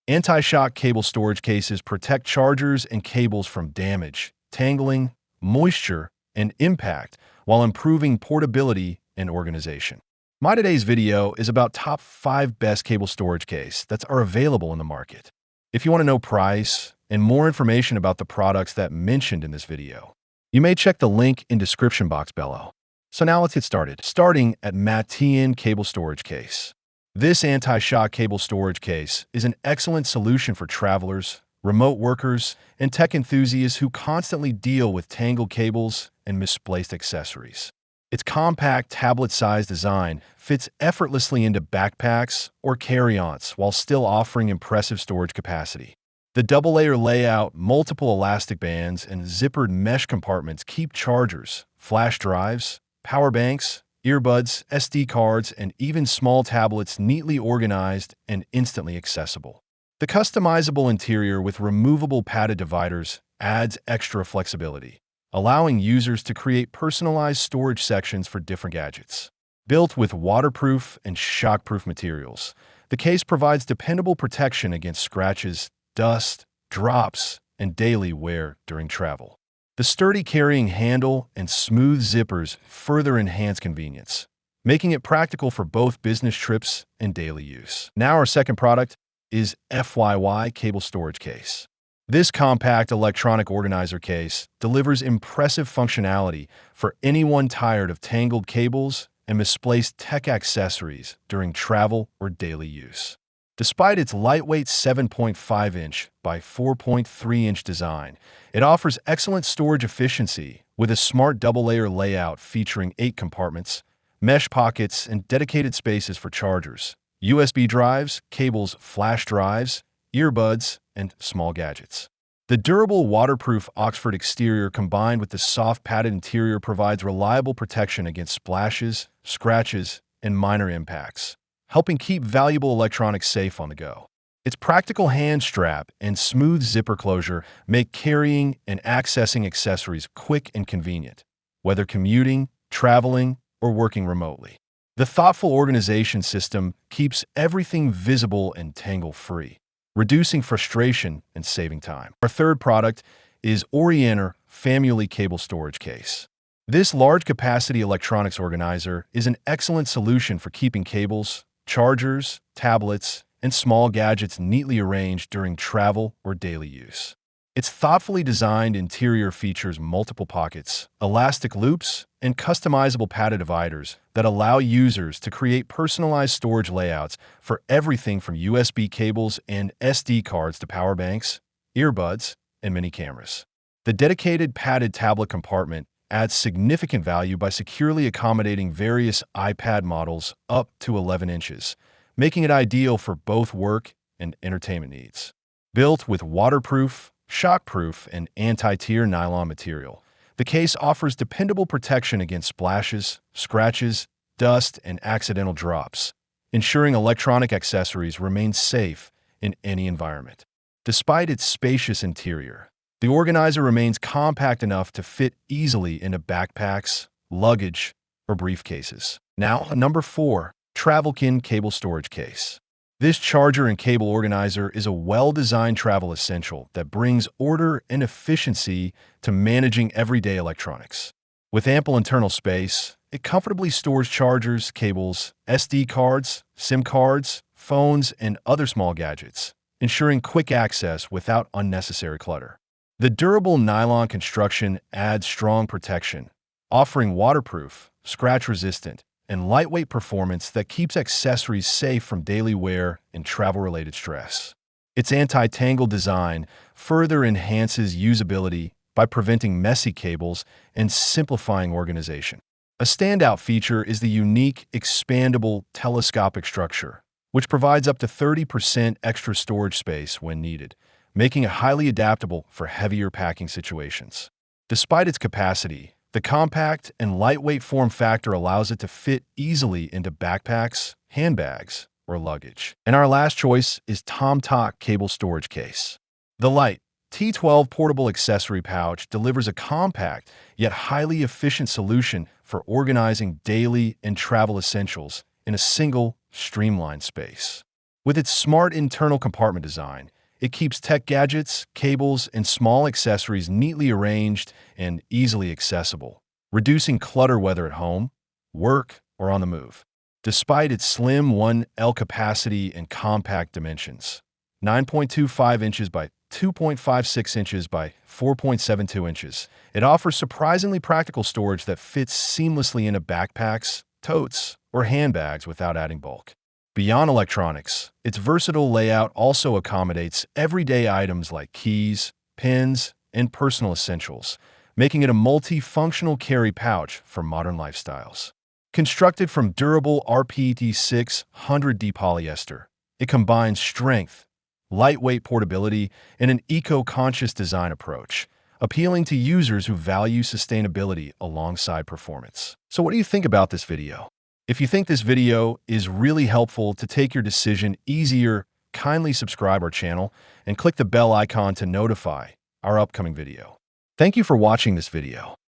Anti-shock cable storage cases protect chargers and cables from damage, tangling, moisture, and impact while improving portability and organization. My today's video is about top 5 best cable storage case that are available in the market. If you want to know price and more information about the products that mentioned in this video, you may check the link in description box below. So now let's get started. Starting at Matian Cable Storage Case. This anti-shock cable storage case is an excellent solution for travelers, remote workers, and tech enthusiasts who constantly deal with tangled cables and misplaced accessories. Its compact, tablet-sized design fits effortlessly into backpacks or carry-ons while still offering impressive storage capacity. The double-layer layout, multiple elastic bands, and zippered mesh compartments keep chargers, flash drives, power banks, earbuds, SD cards, and even small tablets neatly organized and instantly accessible. The customizable interior with removable padded dividers adds extra flexibility, allowing users to create personalized storage sections for different gadgets. Built with waterproof and shockproof materials, the case provides dependable protection against scratches, dust, drops, and daily wear during travel. The sturdy carrying handle and smooth zippers further enhance convenience, making it practical for both business trips and daily use. Now our second product is FYY Cable Storage Case. This compact electronic organizer case delivers impressive functionality for anyone tired of tangled cables and misplaced tech accessories during travel or daily use. Despite its lightweight 7.5-inch by 4.3-inch design, it offers excellent storage efficiency with a smart double-layer layout featuring 8 compartments, mesh pockets, and dedicated spaces for chargers, USB drives, cables, flash drives, earbuds, and small gadgets. The durable waterproof Oxford exterior combined with the soft padded interior provides reliable protection against splashes, scratches, and minor impacts, helping keep valuable electronics safe on the go. Its practical hand strap and smooth zipper closure make carrying and accessing accessories quick and convenient, whether commuting, traveling, or working remotely. The thoughtful organization system keeps everything visible and tangle-free, reducing frustration and saving time. Our third product is Orienter Family Cable Storage Case. This large-capacity electronics organizer is an excellent solution for keeping cables, chargers, tablets, and small gadgets neatly arranged during travel or daily use. Its thoughtfully designed interior features multiple pockets, elastic loops, and customizable padded dividers that allow users to create personalized storage layouts for everything from USB cables and SD cards to power banks, earbuds, and mini cameras. The dedicated padded tablet compartment adds significant value by securely accommodating various iPad models up to 11 inches, making it ideal for both work and entertainment needs. Built with waterproof, shockproof, and anti-tear nylon material, the case offers dependable protection against splashes, scratches, dust, and accidental drops, ensuring electronic accessories remain safe in any environment. Despite its spacious interior, the organizer remains compact enough to fit easily into backpacks, luggage, or briefcases. Now, number 4, Travelkin Cable Storage Case. This charger and cable organizer is a well-designed travel essential that brings order and efficiency to managing everyday electronics. With ample internal space, it comfortably stores chargers, cables, SD cards, SIM cards, phones, and other small gadgets, ensuring quick access without unnecessary clutter. The durable nylon construction adds strong protection, offering waterproof, scratch-resistant, and lightweight performance that keeps accessories safe from daily wear and travel-related stress. Its anti-tangle design further enhances usability by preventing messy cables and simplifying organization. A standout feature is the unique, expandable, telescopic structure, which provides up to 30% extra storage space when needed, making it highly adaptable for heavier packing situations. Despite its capacity, the compact and lightweight form factor allows it to fit easily into backpacks, handbags, or luggage. And our last choice is TomTalk Cable Storage Case. The light T12 portable accessory pouch delivers a compact yet highly efficient solution for organizing daily and travel essentials in a single, streamlined space. With its smart internal compartment design, it keeps tech gadgets, cables, and small accessories neatly arranged and easily accessible, reducing clutter whether at home, work, or on the move. Despite its slim 1L capacity and compact dimensions, 9.25 inches by 2.56 inches by 4.72 inches, it offers surprisingly practical storage that fits seamlessly into backpacks, totes, or handbags without adding bulk. Beyond electronics, its versatile layout also accommodates everyday items like keys, pins, and personal essentials, making it a multi-functional carry pouch for modern lifestyles. Constructed from durable RPT 600D polyester, it combines strength, lightweight portability, and an eco-conscious design approach, appealing to users who value sustainability alongside performance. So what do you think about this video? If you think this video is really helpful to take your decision easier, kindly subscribe our channel and click the bell icon to notify our upcoming video. Thank you for watching this video.